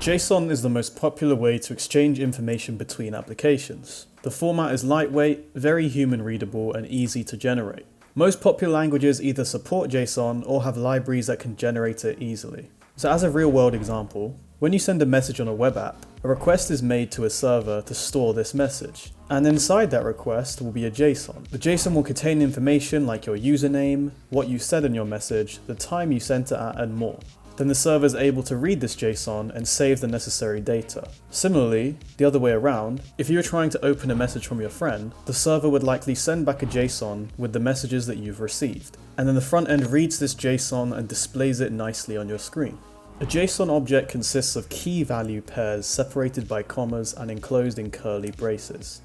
JSON is the most popular way to exchange information between applications. The format is lightweight, very human readable, and easy to generate. Most popular languages either support JSON or have libraries that can generate it easily. So as a real-world example, when you send a message on a web app, a request is made to a server to store this message. And inside that request will be a JSON. The JSON will contain information like your username, what you said in your message, the time you sent it at, and more. Then the server is able to read this JSON and save the necessary data. Similarly, the other way around, if you're trying to open a message from your friend, the server would likely send back a JSON with the messages that you've received. And then the front end reads this JSON and displays it nicely on your screen. A JSON object consists of key value pairs separated by commas and enclosed in curly braces.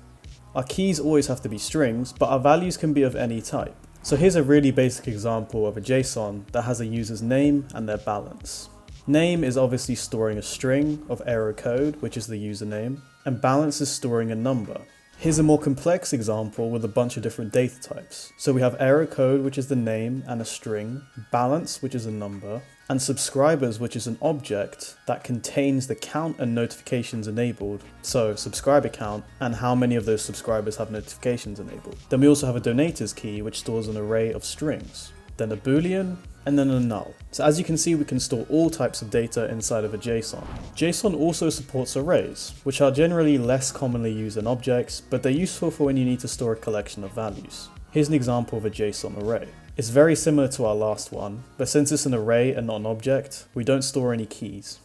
Our keys always have to be strings, but our values can be of any type. So here's a really basic example of a JSON that has a user's name and their balance. Name is obviously storing a string of error code, which is the username, and balance is storing a number. Here's a more complex example with a bunch of different data types. So we have error code, which is the name and a string, balance, which is a number, and subscribers, which is an object that contains the count and notifications enabled. So subscriber count and how many of those subscribers have notifications enabled. Then we also have a donators key, which stores an array of strings, then a boolean, and then a null. So as you can see, we can store all types of data inside of a JSON. JSON also supports arrays, which are generally less commonly used than objects, but they're useful for when you need to store a collection of values. Here's an example of a JSON array. It's very similar to our last one, but since it's an array and not an object, we don't store any keys.